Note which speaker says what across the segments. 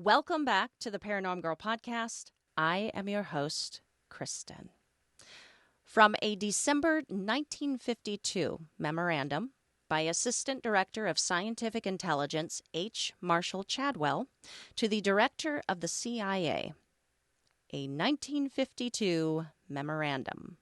Speaker 1: Welcome back to the Paranorm Girl podcast. I am your host, Kristen. From a December 1952 memorandum by Assistant Director of Scientific Intelligence H. Marshall Chadwell to the Director of the CIA, a 1952 memorandum.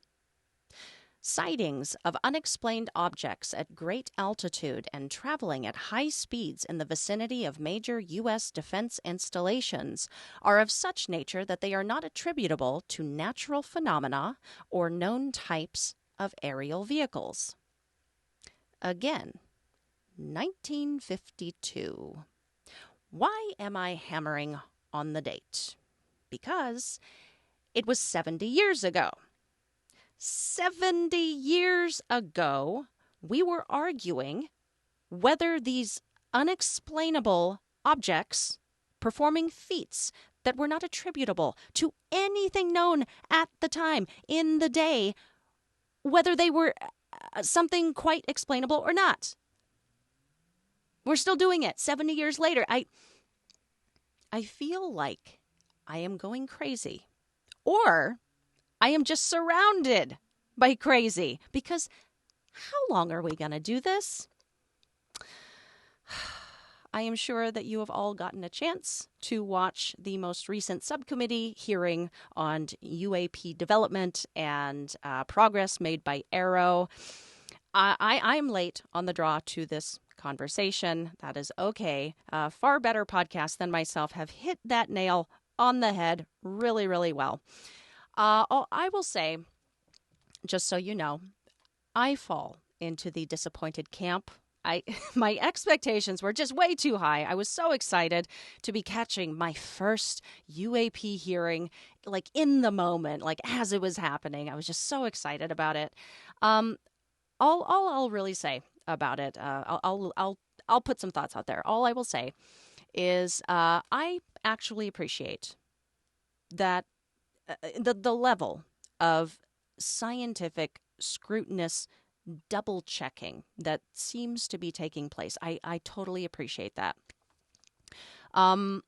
Speaker 1: Sightings of unexplained objects at great altitude and traveling at high speeds in the vicinity of major U.S. defense installations are of such nature that they are not attributable to natural phenomena or known types of aerial vehicles. Again, 1952. Why am I hammering on the date? Because it was 70 years ago. 70 years ago, we were arguing whether these unexplainable objects performing feats that were not attributable to anything known at the time in the day, whether they were something quite explainable or not. We're still doing it 70 years later. I feel like I am going crazy, or I am just surrounded by crazy, because how long are we going to do this? I am sure that you have all gotten a chance to watch the most recent subcommittee hearing on UAP development and progress made by Arrow. I'm late on the draw to this conversation. That is okay. Far better podcasts than myself have hit that nail on the head really, really well. I will say, just so you know, I fall into the disappointed camp. My expectations were just way too high. I was so excited to be catching my first UAP hearing, like in the moment, like as it was happening. I was just so excited about it. All I'll really say about it, I'll put some thoughts out there. All I will say is I actually appreciate that. The level of scientific scrutinous double checking that seems to be taking place. I totally appreciate that. I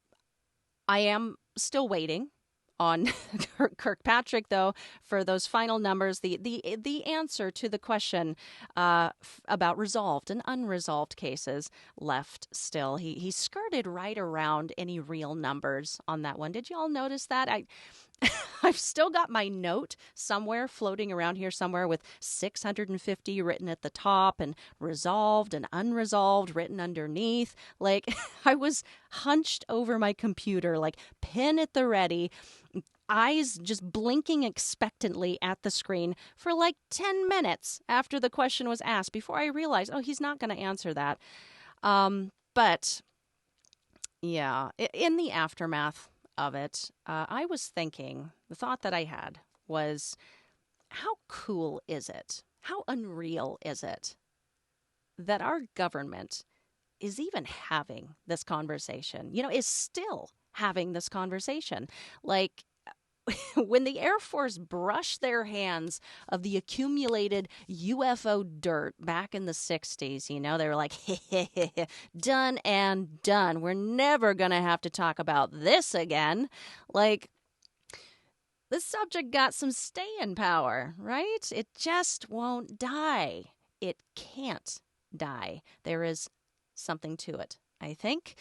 Speaker 1: am still waiting on Kirkpatrick, though, for those final numbers, the answer to the question about resolved and unresolved cases left still. He skirted right around any real numbers on that one. Did you all notice that? I've still got my note somewhere floating around here somewhere with 650 written at the top and resolved and unresolved written underneath. Like, I was hunched over my computer, like pen at the ready, eyes just blinking expectantly at the screen for like 10 minutes after the question was asked before I realized, oh, he's not going to answer that. But yeah, in the aftermath of it, I was thinking, the thought that I had was, how cool is it? How unreal is it that our government is even having this conversation, is still having this conversation? Like, when the Air Force brushed their hands of the accumulated UFO dirt back in the 60s, they were like, done and done. We're never going to have to talk about this again. Like, the subject got some staying power, right? It just won't die. It can't die. There is something to it, I think.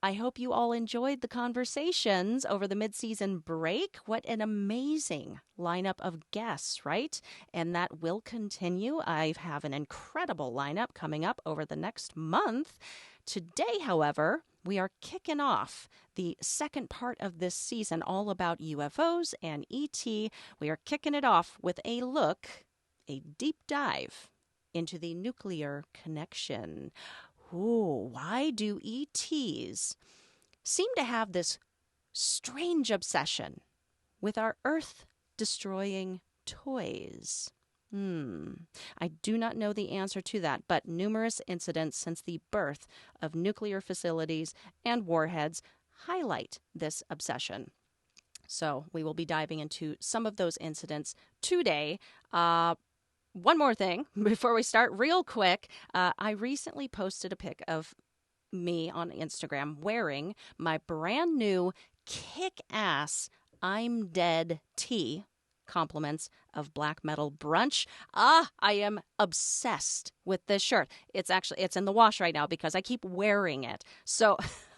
Speaker 1: I hope you all enjoyed the conversations over the mid-season break. What an amazing lineup of guests, right? And that will continue. I have an incredible lineup coming up over the next month. Today, however, we are kicking off the second part of this season, all about UFOs and ET. We are kicking it off with a deep dive into the nuclear connection. Ooh, why do ETs seem to have this strange obsession with our Earth-destroying toys? I do not know the answer to that, but numerous incidents since the birth of nuclear facilities and warheads highlight this obsession. So we will be diving into some of those incidents today. One more thing before we start, real quick. I recently posted a pic of me on Instagram wearing my brand new kick-ass I'm Dead tee, compliments of Black Metal Brunch. I am obsessed with this shirt. It's in the wash right now because I keep wearing it. So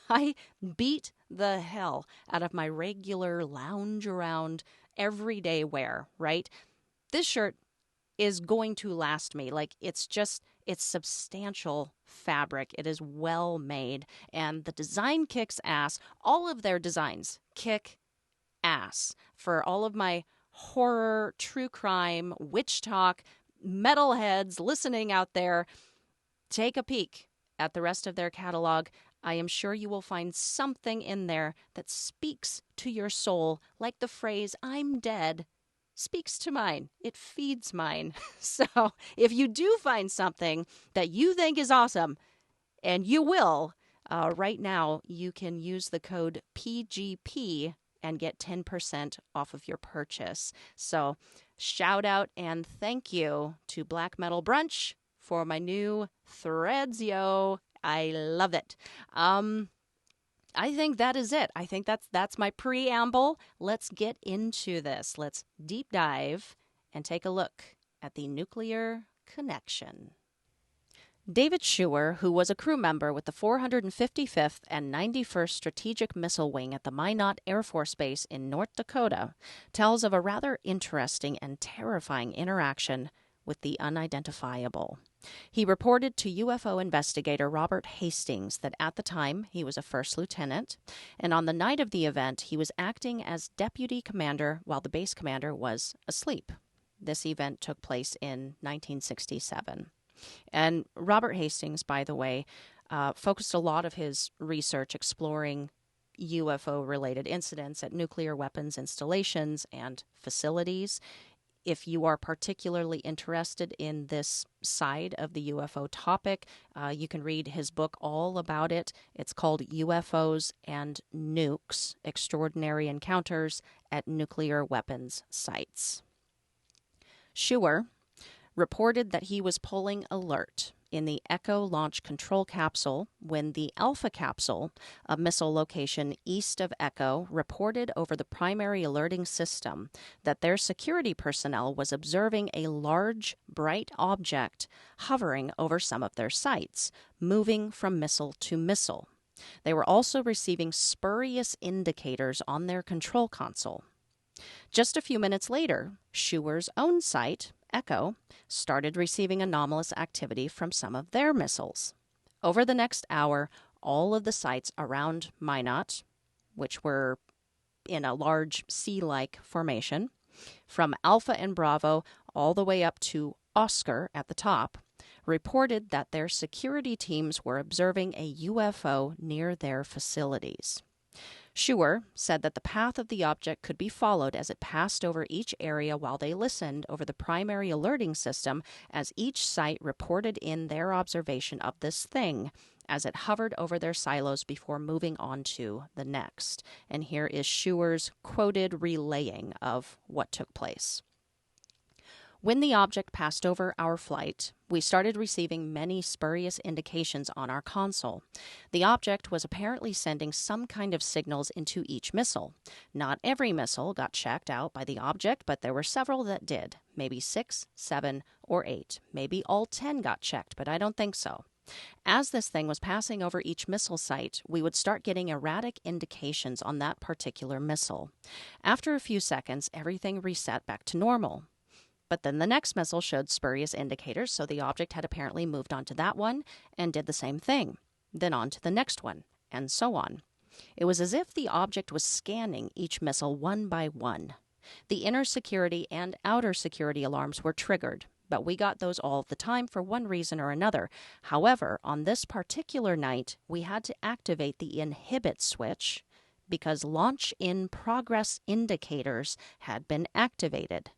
Speaker 1: I beat the hell out of my regular lounge around everyday wear, right? This shirt is going to last me. It's substantial fabric. It is well made, and the design kicks ass. All of their designs kick ass. For all of my horror, true crime, witch talk, metalheads listening out there, take a peek at the rest of their catalog. I am sure you will find something in there that speaks to your soul, like the phrase, I'm dead, speaks to mine. It feeds mine. So if you do find something that you think is awesome, and you will, right now you can use the code PGP and get 10% off of your purchase. So shout out and thank you to Black Metal Brunch for my new threads, yo. I love it. I think that is it. I think that's my preamble. Let's get into this. Let's deep dive and take a look at the nuclear connection. David Schuer, who was a crew member with the 455th and 91st Strategic Missile Wing at the Minot Air Force Base in North Dakota, tells of a rather interesting and terrifying interaction with the unidentifiable. He reported to UFO investigator Robert Hastings that at the time he was a first lieutenant, and on the night of the event he was acting as deputy commander while the base commander was asleep. This event took place in 1967. And Robert Hastings, by the way, focused a lot of his research exploring UFO-related incidents at nuclear weapons installations and facilities. If you are particularly interested in this side of the UFO topic, you can read his book all about it. It's called UFOs and Nukes, Extraordinary Encounters at Nuclear Weapons Sites. Schuer reported that he was pulling alert in the Echo launch control capsule when the Alpha capsule, a missile location east of Echo, reported over the primary alerting system that their security personnel was observing a large, bright object hovering over some of their sites, moving from missile to missile. They were also receiving spurious indicators on their control console. Just a few minutes later, Schuer's own site, Echo, started receiving anomalous activity from some of their missiles. Over the next hour, all of the sites around Minot, which were in a large C-like formation, from Alpha and Bravo all the way up to Oscar at the top, reported that their security teams were observing a UFO near their facilities. Schuer said that the path of the object could be followed as it passed over each area while they listened over the primary alerting system as each site reported in their observation of this thing as it hovered over their silos before moving on to the next. And here is Schuer's quoted relaying of what took place. When the object passed over our flight, we started receiving many spurious indications on our console. The object was apparently sending some kind of signals into each missile. Not every missile got checked out by the object, but there were several that did. Maybe 6, 7, or 8. Maybe all 10 got checked, but I don't think so. As this thing was passing over each missile site, we would start getting erratic indications on that particular missile. After a few seconds, everything reset back to normal. But then the next missile showed spurious indicators, so the object had apparently moved on to that one and did the same thing. Then on to the next one, and so on. It was as if the object was scanning each missile one by one. The inner security and outer security alarms were triggered, but we got those all the time for one reason or another. However, on this particular night, we had to activate the inhibit switch because launch in progress indicators had been activated.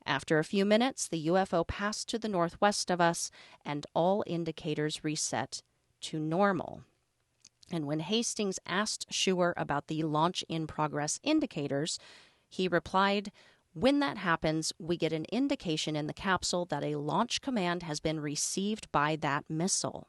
Speaker 1: After a few minutes, the UFO passed to the northwest of us, and all indicators reset to normal. And when Hastings asked Schuer about the launch-in-progress indicators, he replied, "When that happens, we get an indication in the capsule that a launch command has been received by that missile.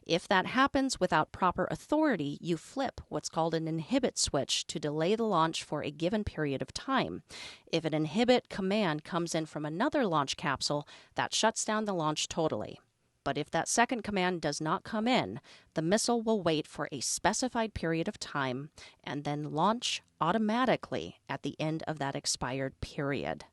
Speaker 1: If that happens without proper authority, you flip what's called an inhibit switch to delay the launch for a given period of time. If an inhibit command comes in from another launch capsule, that shuts down the launch totally. But if that second command does not come in, the missile will wait for a specified period of time and then launch automatically at the end of that expired period.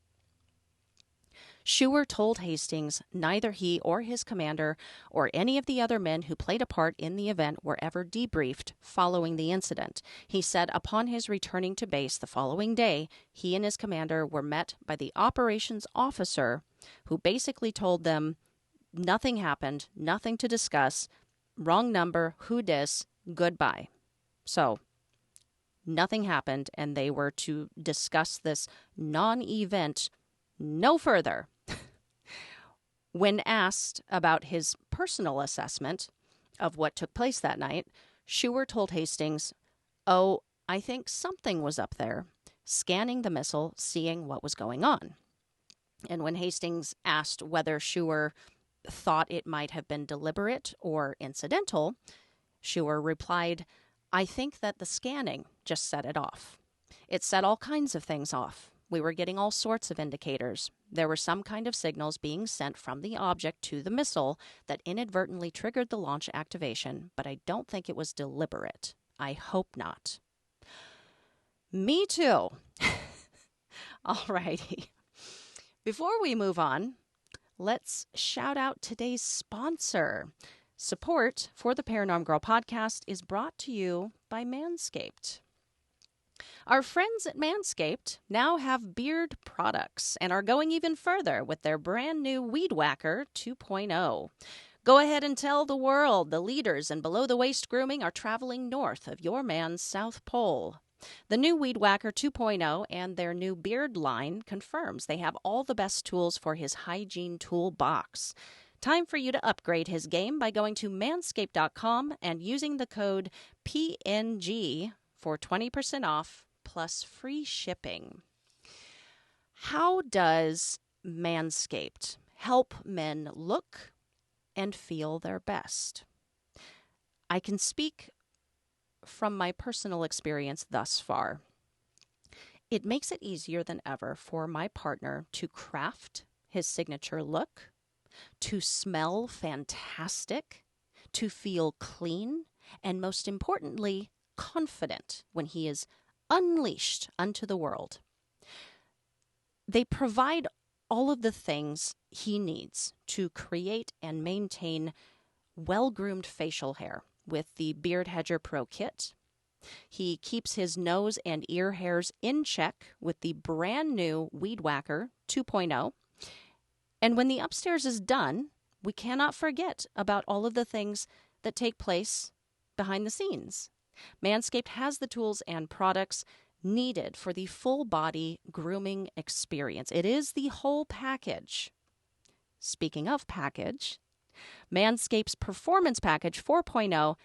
Speaker 1: Scheuer told Hastings neither he or his commander or any of the other men who played a part in the event were ever debriefed following the incident. He said upon his returning to base the following day, he and his commander were met by the operations officer who basically told them, nothing happened, nothing to discuss, wrong number, who dis, goodbye. So, nothing happened, and they were to discuss this non-event no further. When asked about his personal assessment of what took place that night, Scheuer told Hastings, "Oh, I think something was up there, scanning the missile, seeing what was going on." And when Hastings asked whether Scheuer thought it might have been deliberate or incidental, Scheuer replied, "I think that the scanning just set it off. It set all kinds of things off. We were getting all sorts of indicators. There were some kind of signals being sent from the object to the missile that inadvertently triggered the launch activation, but I don't think it was deliberate. I hope not." Me too. All righty. Before we move on, let's shout out today's sponsor. Support for the Paranorm Girl podcast is brought to you by Manscaped. Our friends at Manscaped now have beard products and are going even further with their brand new Weed Whacker 2.0. Go ahead and tell the world the leaders in below-the-waist grooming are traveling north of your man's South Pole. The new Weed Whacker 2.0 and their new beard line confirms they have all the best tools for his hygiene toolbox. Time for you to upgrade his game by going to manscaped.com and using the code PNG for 20% off plus free shipping. How does Manscaped help men look and feel their best? I can speak from my personal experience thus far. It makes it easier than ever for my partner to craft his signature look, to smell fantastic, to feel clean, and most importantly, confident when he is unleashed unto the world. They provide all of the things he needs to create and maintain well-groomed facial hair with the Beard Hedger Pro Kit. He keeps his nose and ear hairs in check with the brand new Weed Whacker 2.0. And when the upstairs is done, we cannot forget about all of the things that take place behind the scenes. Manscaped has the tools and products needed for the full body grooming experience. It is the whole package. Speaking of package, Manscaped's Performance Package 4.0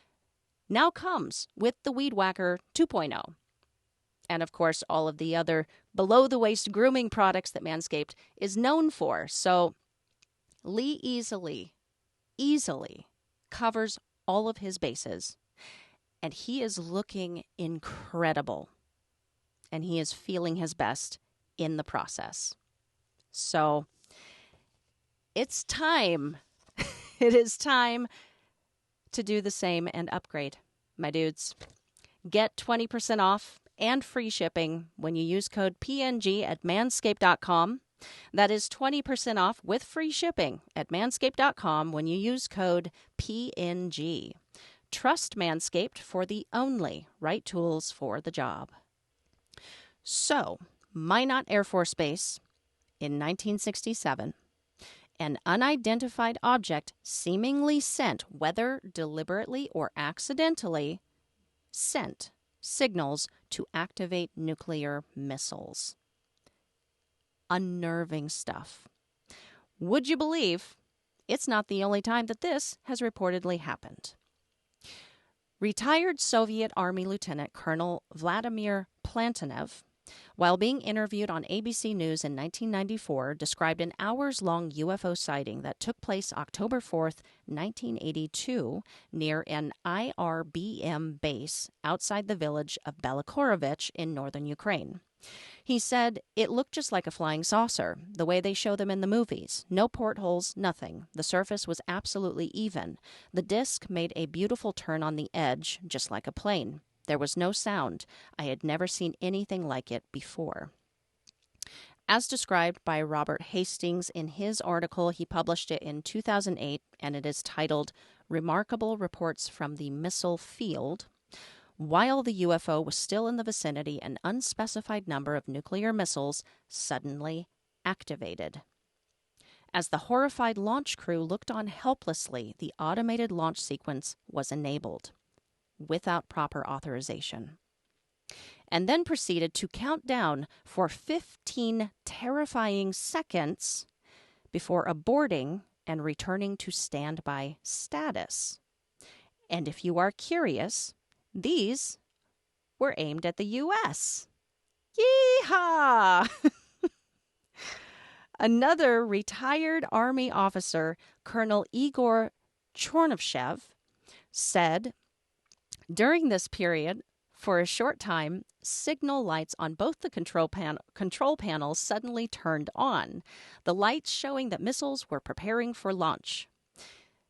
Speaker 1: now comes with the Weed Whacker 2.0. And of course, all of the other below-the-waist grooming products that Manscaped is known for. So Lee easily covers all of his bases. And he is looking incredible. And he is feeling his best in the process. So it's time. It is time to do the same and upgrade, my dudes. Get 20% off and free shipping when you use code PNG at manscaped.com. That is 20% off with free shipping at manscaped.com when you use code PNG. Trust Manscaped for the only right tools for the job. So, Minot Air Force Base in 1967, an unidentified object seemingly sent, whether deliberately or accidentally, sent signals to activate nuclear missiles. Unnerving stuff. Would you believe it's not the only time that this has reportedly happened? Retired Soviet Army Lieutenant Colonel Vladimir Plantanev while being interviewed on ABC News in 1994, described an hours-long UFO sighting that took place October 4th, 1982, near an IRBM base outside the village of Belakorovich in northern Ukraine. He said, "It looked just like a flying saucer, the way they show them in the movies. No portholes, nothing. The surface was absolutely even. The disc made a beautiful turn on the edge, just like a plane. There was no sound. I had never seen anything like it before." As described by Robert Hastings in his article, he published it in 2008, and it is titled "Remarkable Reports from the Missile Field." While the UFO was still in the vicinity, an unspecified number of nuclear missiles suddenly activated. As the horrified launch crew looked on helplessly, the automated launch sequence was enabled without proper authorization, and then proceeded to count down for 15 terrifying seconds before aborting and returning to standby status. And if you are curious, these were aimed at the U.S. Yeehaw! Another retired Army officer, Colonel Igor Chornovshev, said, "During this period, for a short time, signal lights on both the control panels suddenly turned on, the lights showing that missiles were preparing for launch.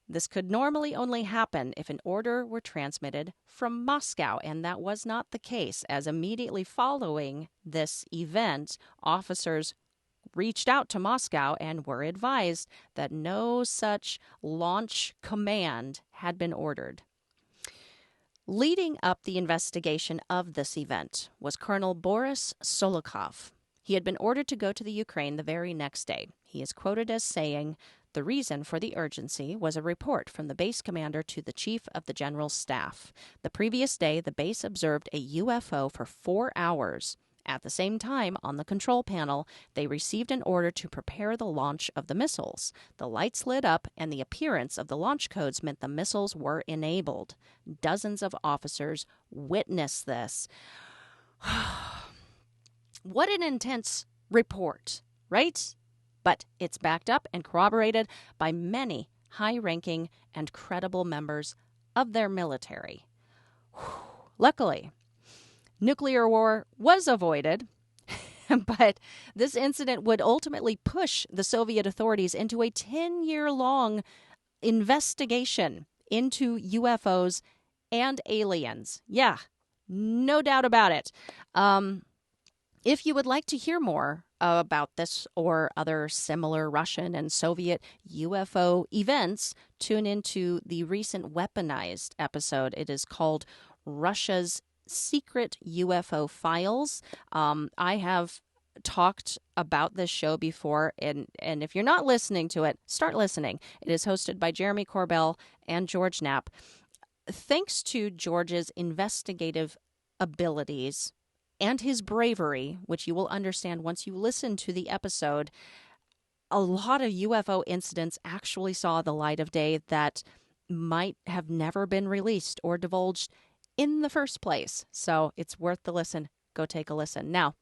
Speaker 1: This could normally only happen if an order were transmitted from Moscow, and that was not the case, as immediately following this event, officers reached out to Moscow and were advised that no such launch command had been ordered." Leading up the investigation of this event was Colonel Boris Solokhov. He had been ordered to go to the Ukraine the very next day. He is quoted as saying, "The reason for the urgency was a report from the base commander to the chief of the general staff. The previous day, the base observed a UFO for 4 hours. At the same time, on the control panel, they received an order to prepare the launch of the missiles. The lights lit up, and the appearance of the launch codes meant the missiles were enabled. Dozens of officers witnessed this." What an intense report, right? But it's backed up and corroborated by many high-ranking and credible members of their military. Luckily, nuclear war was avoided, but this incident would ultimately push the Soviet authorities into a 10-year-long investigation into UFOs and aliens. Yeah, no doubt about it. If you would like to hear more about this or other similar Russian and Soviet UFO events, tune into the recent weaponized episode. It is called Russia's Secret UFO Files. I have talked about this show before, and if you're not listening to it, start listening. It is hosted by Jeremy Corbell and George Knapp. Thanks to George's investigative abilities and his bravery, which you will understand once you listen to the episode, a lot of UFO incidents actually saw the light of day that might have never been released or divulged in the first place. So it's worth the listen. Go take a listen. Now,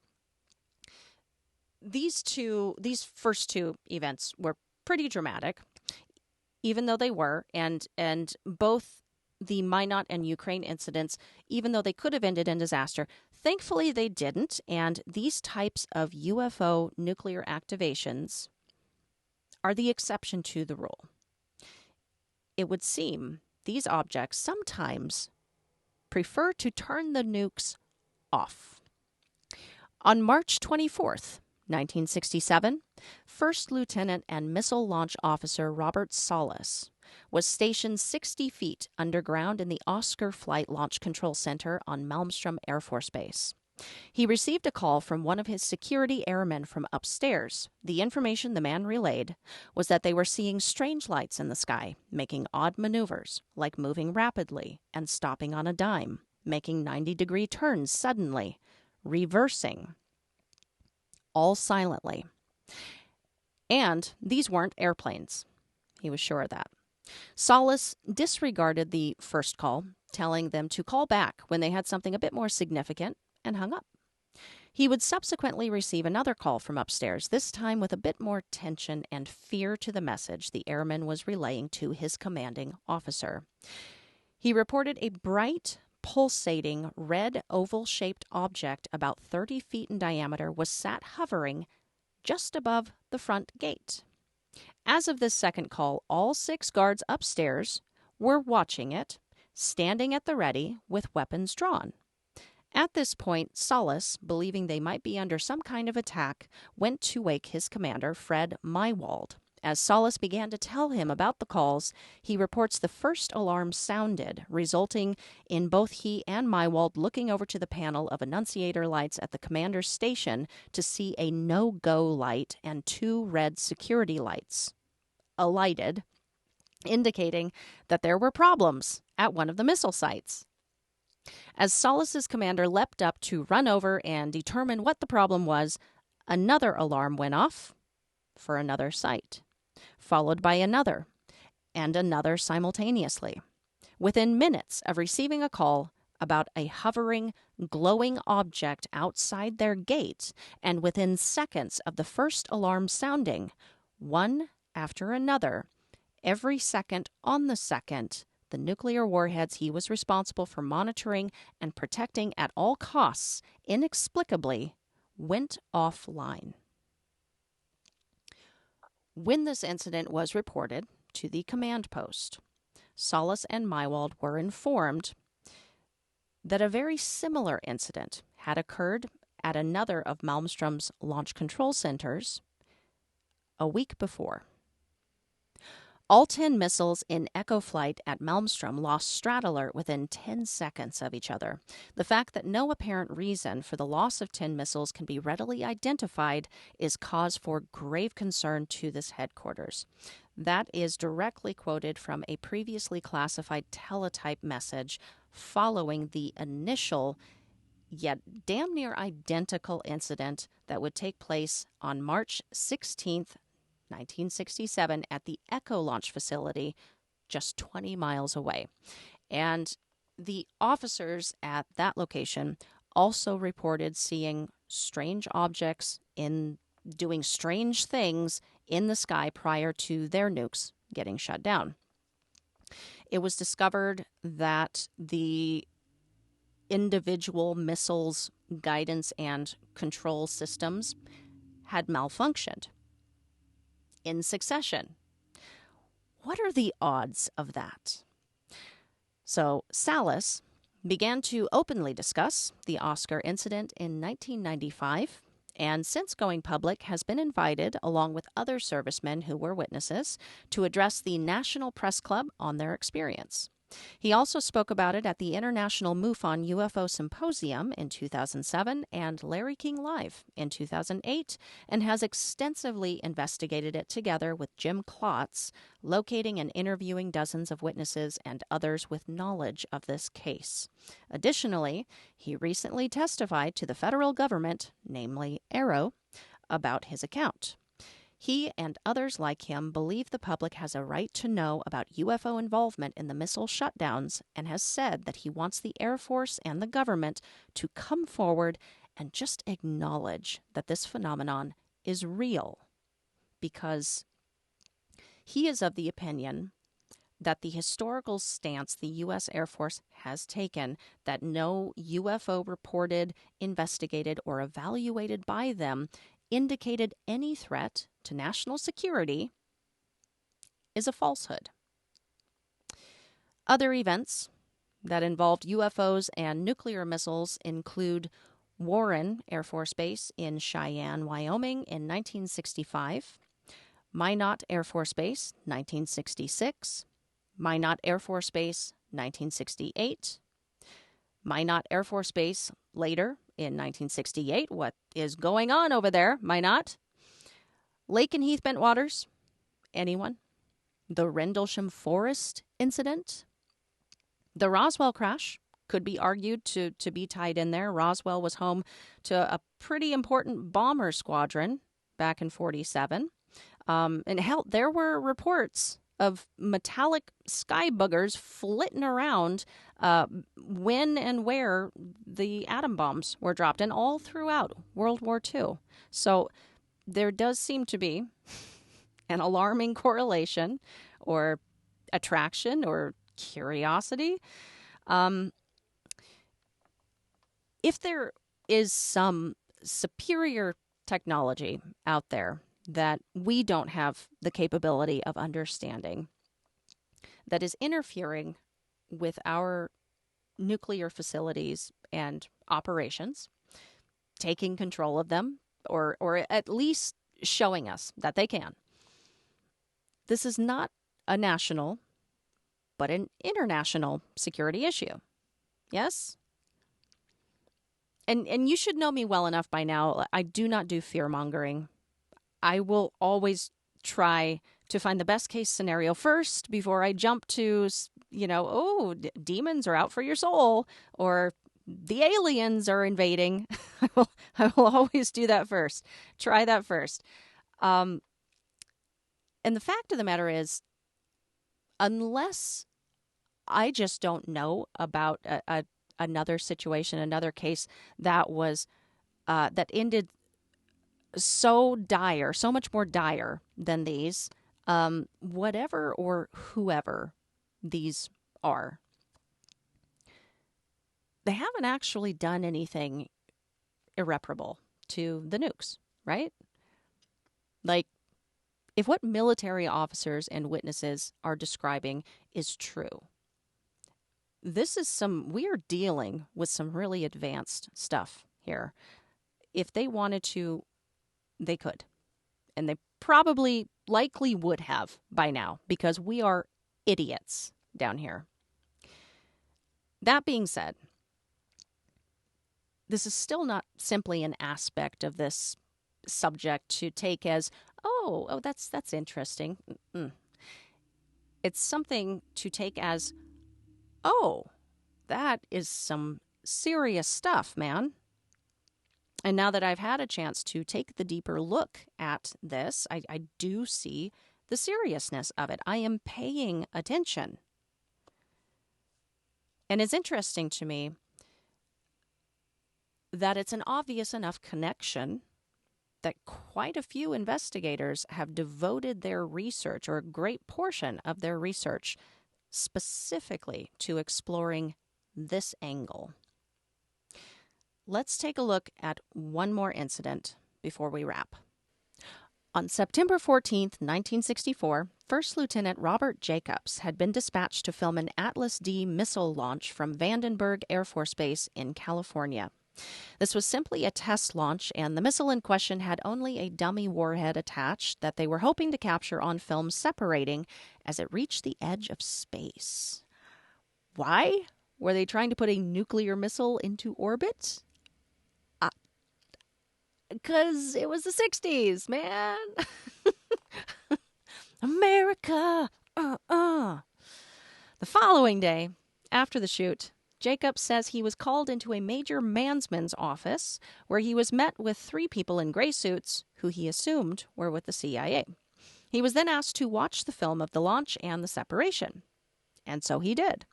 Speaker 1: these first two events were pretty dramatic, even though they were, and both the Minot and Ukraine incidents, even though they could have ended in disaster, thankfully they didn't, and these types of UFO nuclear activations are the exception to the rule. It would seem these objects sometimes prefer to turn the nukes off. On March 24th, 1967, First Lieutenant and Missile Launch Officer Robert Salas was stationed 60 feet underground in the Oscar Flight Launch Control Center on Malmstrom Air Force Base. He received a call from one of his security airmen from upstairs. The information the man relayed was that they were seeing strange lights in the sky, making odd maneuvers, like moving rapidly and stopping on a dime, making 90-degree turns suddenly, reversing, all silently. And these weren't airplanes. He was sure of that. Salas disregarded the first call, telling them to call back when they had something a bit more significant, and hung up. He would subsequently receive another call from upstairs, this time with a bit more tension and fear to the message the airman was relaying to his commanding officer. He reported a bright, pulsating, red oval-shaped object about 30 feet in diameter was sat hovering just above the front gate. As of this second call, all 6 guards upstairs were watching it, standing at the ready with weapons drawn. At this point, Salas, believing they might be under some kind of attack, went to wake his commander, Fred Mywald. As Salas began to tell him about the calls, he reports the first alarm sounded, resulting in both he and Mywald looking over to the panel of annunciator lights at the commander's station to see a no-go light and 2 red security lights alighted, indicating that there were problems at one of the missile sites. As Salas's commander leapt up to run over and determine what the problem was, another alarm went off for another site, followed by another and another simultaneously. Within minutes of receiving a call about a hovering, glowing object outside their gate, and within seconds of the first alarm sounding, one after another, every second on the second, the nuclear warheads he was responsible for monitoring and protecting at all costs inexplicably went offline. When this incident was reported to the command post, Salas and Mywald were informed that a very similar incident had occurred at another of Malmstrom's launch control centers a week before. All 10 missiles in Echo flight at Malmstrom lost strat alert within 10 seconds of each other. The fact that no apparent reason for the loss of 10 missiles can be readily identified is cause for grave concern to this headquarters. That is directly quoted from a previously classified teletype message following the initial yet damn near identical incident that would take place on March 16th, 1967 at the Echo launch facility just 20 miles away. And the officers at that location also reported seeing strange objects doing strange things in the sky prior to their nukes getting shut down. It was discovered that the individual missiles' guidance and control systems had malfunctioned in succession. What are the odds of that? So Salas began to openly discuss the Oscar incident in 1995, and since going public has been invited, along with other servicemen who were witnesses, to address the National Press Club on their experience. He also spoke about it at the International MUFON UFO Symposium in 2007 and Larry King Live in 2008, and has extensively investigated it together with Jim Klotz, locating and interviewing dozens of witnesses and others with knowledge of this case. Additionally, he recently testified to the federal government, namely AARO, about his account. He and others like him believe the public has a right to know about UFO involvement in the missile shutdowns, and has said that he wants the Air Force and the government to come forward and just acknowledge that this phenomenon is real, because he is of the opinion that the historical stance the U.S. Air Force has taken, that no UFO reported, investigated, or evaluated by them indicated any threat to national security, is a falsehood. Other events that involved UFOs and nuclear missiles include Warren Air Force Base in Cheyenne, Wyoming in 1965, Minot Air Force Base, 1966, Minot Air Force Base, 1968, Minot Air Force Base later in 1968. What is going on over there, Minot? Lake and Heath Bentwaters? Anyone? The Rendlesham Forest incident? The Roswell crash could be argued to be tied in there. Roswell was home to a pretty important bomber squadron back in 47. And hell, there were reports of metallic sky boogers flitting around when and where the atom bombs were dropped, and all throughout World War II. So there does seem to be an alarming correlation or attraction or curiosity. If there is some superior technology out there that we don't have the capability of understanding, that is interfering with our nuclear facilities and operations, taking control of them, or at least showing us that they can. This is not a national, but an international security issue. Yes? And you should know me well enough by now. I do not do fear-mongering. I will always try to find the best case scenario first before I jump to, demons are out for your soul, or the aliens are invading. I will always do that first. Try that first. And the fact of the matter is, unless I just don't know about another situation, another case that was that ended so dire, so much more dire than these, whatever or whoever these are, they haven't actually done anything irreparable to the nukes, right? Like, if what military officers and witnesses are describing is true, we are dealing with some really advanced stuff here. If they wanted to, they could. And they likely would have by now, because we are idiots down here. That being said, this is still not simply an aspect of this subject to take as, oh, that's interesting. Mm-mm. It's something to take as, oh, that is some serious stuff, man. And now that I've had a chance to take the deeper look at this, I do see the seriousness of it. I am paying attention. And it's interesting to me that it's an obvious enough connection that quite a few investigators have devoted their research, or a great portion of their research, specifically to exploring this angle. Let's take a look at one more incident before we wrap. On September 14th, 1964, First Lieutenant Robert Jacobs had been dispatched to film an Atlas D missile launch from Vandenberg Air Force Base in California. This was simply a test launch, and the missile in question had only a dummy warhead attached that they were hoping to capture on film separating as it reached the edge of space. Why? Were they trying to put a nuclear missile into orbit? Because it was the 60s, man. America. The following day, after the shoot, Jacobs says he was called into a Major Mansman's office where he was met with 3 people in gray suits who he assumed were with the CIA. He was then asked to watch the film of the launch and the separation. And so he did.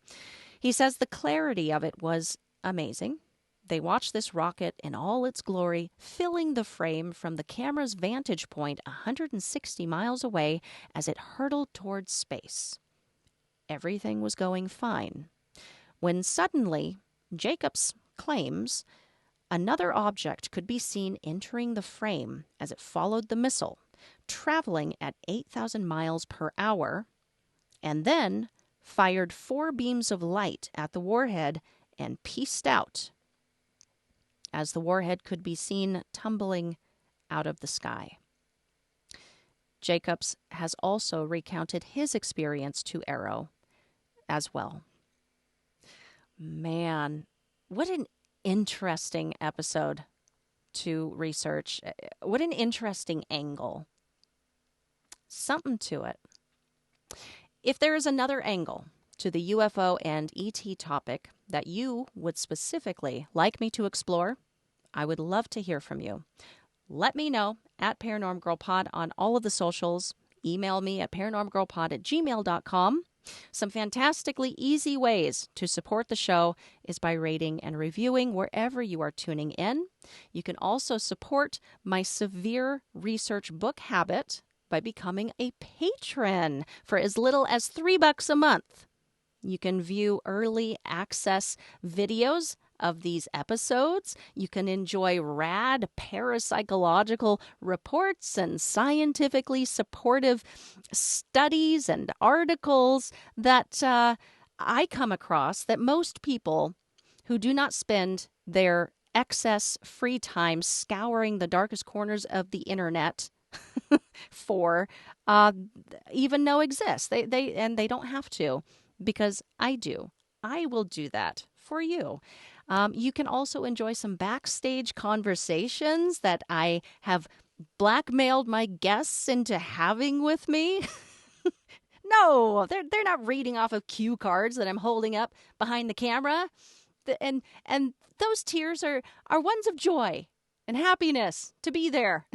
Speaker 1: He says the clarity of it was amazing. They watched this rocket in all its glory, filling the frame from the camera's vantage point 160 miles away as it hurtled towards space. Everything was going fine, when suddenly, Jacobs claims, another object could be seen entering the frame as it followed the missile, traveling at 8,000 miles per hour, and then fired 4 beams of light at the warhead and pieced out, as the warhead could be seen tumbling out of the sky. Jacobs has also recounted his experience to Arrow as well. Man, what an interesting episode to research. What an interesting angle. Something to it. If there is another angle to the UFO and ET topic that you would specifically like me to explore, I would love to hear from you. Let me know at Paranorm Girl Pod on all of the socials. email me at paranormalgirlpod@gmail.com. Some fantastically easy ways to support the show is by rating and reviewing wherever you are tuning in. You can also support my severe research book habit by becoming a patron for as little as $3 a month. You can view early access videos of these episodes. You can enjoy rad parapsychological reports and scientifically supportive studies and articles that I come across that most people who do not spend their excess free time scouring the darkest corners of the internet for even know exist. They don't have to, because I do. I will do that for you. You can also enjoy some backstage conversations that I have blackmailed my guests into having with me. No, they're not reading off of cue cards that I'm holding up behind the camera. And those tears are ones of joy and happiness to be there.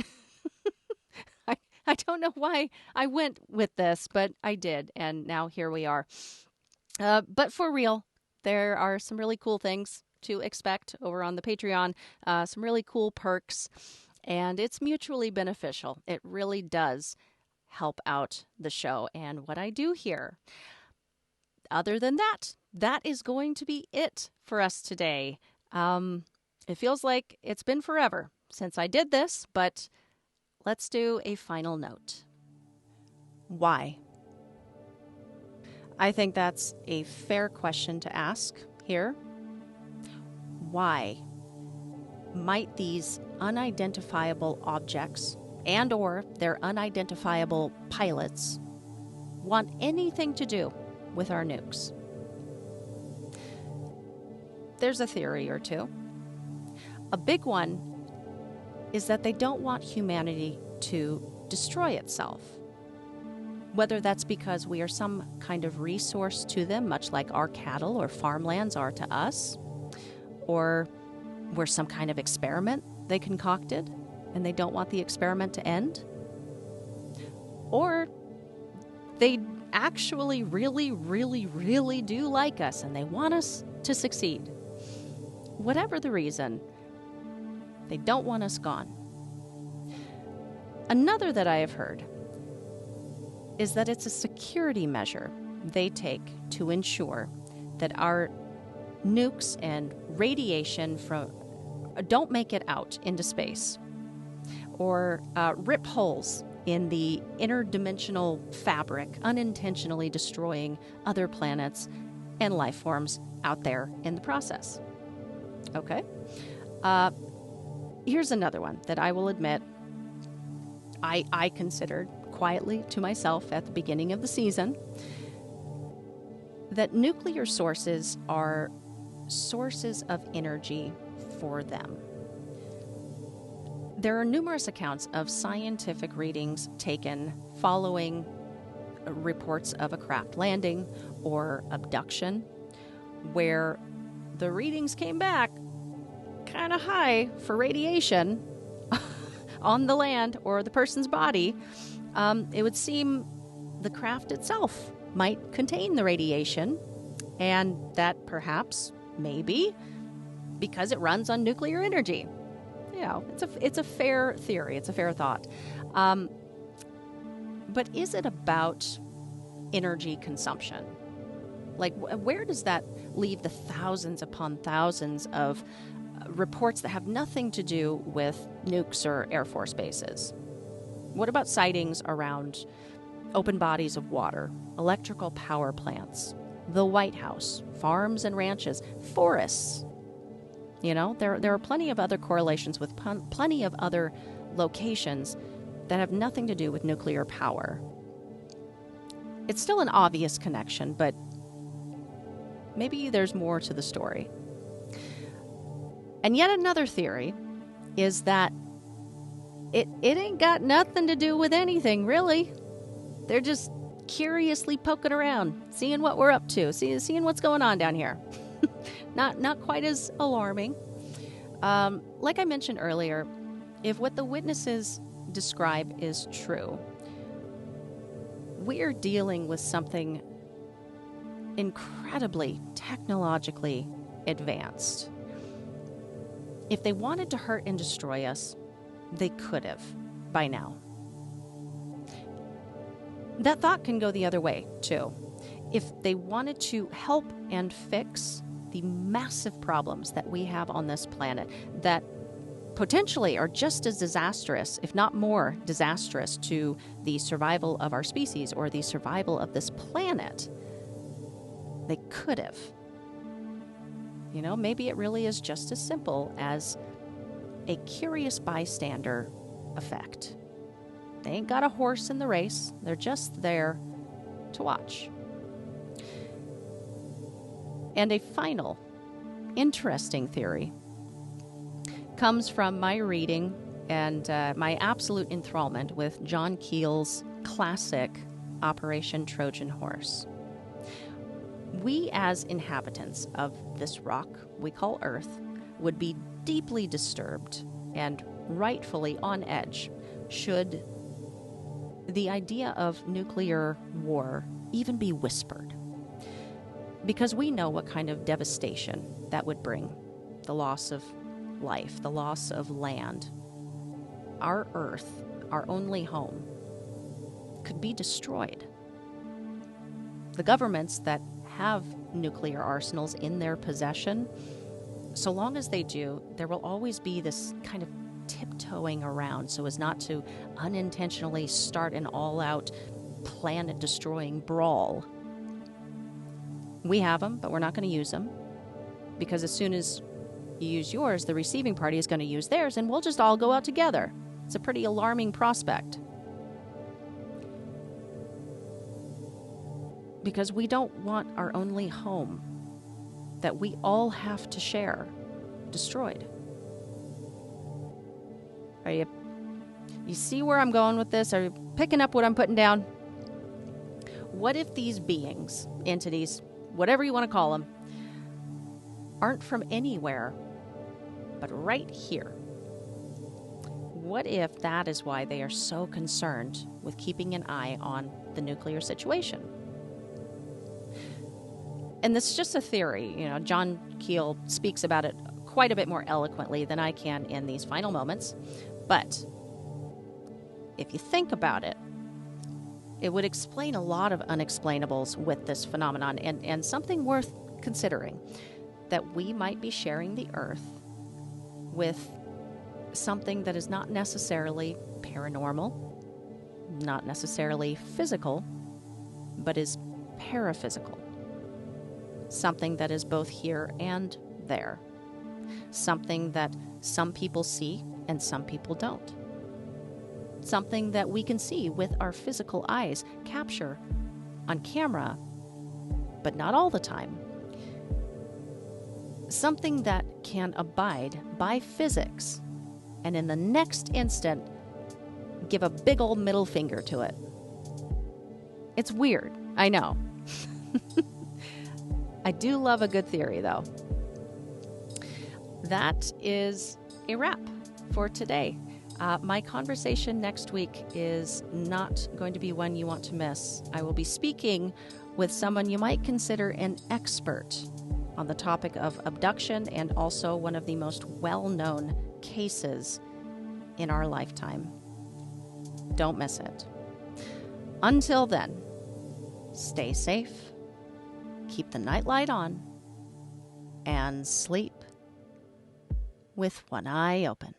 Speaker 1: I don't know why I went with this, but I did, and now here we are. But for real, there are some really cool things to expect over on the Patreon, some really cool perks, and it's mutually beneficial. It really does help out the show and what I do here. Other than that, that is going to be it for us today. It feels like it's been forever since I did this, but let's do a final note. Why? I think that's a fair question to ask here. Why might these unidentifiable objects and or their unidentifiable pilots want anything to do with our nukes? There's a theory or two. A big one is that they don't want humanity to destroy itself. Whether that's because we are some kind of resource to them, much like our cattle or farmlands are to us, or we're some kind of experiment they concocted and they don't want the experiment to end, or they actually really, really, really do like us and they want us to succeed. Whatever the reason, they don't want us gone. Another that I have heard is that it's a security measure they take to ensure that our nukes and radiation don't make it out into space or rip holes in the interdimensional fabric, unintentionally destroying other planets and life forms out there in the process. Okay? Here's another one that I will admit I considered quietly to myself at the beginning of the season, that nuclear sources are sources of energy for them. There are numerous accounts of scientific readings taken following reports of a craft landing or abduction, where the readings came back kind of high for radiation on the land or the person's body. It would seem the craft itself might contain the radiation, and that perhaps, maybe, because it runs on nuclear energy. You know, it's a fair theory. It's a fair thought. But is it about energy consumption? Like, where does that leave the thousands upon thousands of reports that have nothing to do with nukes or Air Force bases? What about sightings around open bodies of water, electrical power plants, the White House, farms and ranches, forests? You know, there are plenty of other correlations with plenty of other locations that have nothing to do with nuclear power. It's still an obvious connection, but maybe there's more to the story. And yet another theory is that it ain't got nothing to do with anything, really. They're just curiously poking around, seeing what we're up to, seeing what's going on down here. Not quite as alarming. Like I mentioned earlier, if what the witnesses describe is true, we're dealing with something incredibly technologically advanced. If they wanted to hurt and destroy us, they could have by now. That thought can go the other way, too. If they wanted to help and fix the massive problems that we have on this planet that potentially are just as disastrous, if not more disastrous, to the survival of our species or the survival of this planet, they could have. You know, maybe it really is just as simple as a curious bystander effect. They ain't got a horse in the race. They're just there to watch. And a final interesting theory comes from my reading and my absolute enthrallment with John Keel's classic Operation Trojan Horse. We as inhabitants of this rock we call Earth would be deeply disturbed and rightfully on edge should the idea of nuclear war even be whispered. Because we know what kind of devastation that would bring. The loss of life, the loss of land. Our Earth, our only home, could be destroyed. The governments that have nuclear arsenals in their possession, so long as they do, there will always be this kind of tiptoeing around so as not to unintentionally start an all-out planet-destroying brawl. We have them, but we're not going to use them, because as soon as you use yours, the receiving party is going to use theirs, and we'll just all go out together. It's a pretty alarming prospect. Because we don't want our only home that we all have to share destroyed. Are you see where I'm going with this? Are you picking up what I'm putting down? What if these beings, entities, whatever you want to call them, aren't from anywhere but right here? What if that is why they are so concerned with keeping an eye on the nuclear situation? And this is just a theory. You know, John Keel speaks about it quite a bit more eloquently than I can in these final moments. But if you think about it, it would explain a lot of unexplainables with this phenomenon, and something worth considering, that we might be sharing the Earth with something that is not necessarily paranormal, not necessarily physical, but is paraphysical. Something that is both here and there. Something that some people see and some people don't. Something that we can see with our physical eyes, capture on camera, but not all the time. Something that can abide by physics and in the next instant give a big old middle finger to it. It's weird, I know. I do love a good theory, though. That is a wrap for today. My conversation next week is not going to be one you want to miss. I will be speaking with someone you might consider an expert on the topic of abduction and also one of the most well-known cases in our lifetime. Don't miss it. Until then, stay safe, keep the nightlight on, and sleep with one eye open.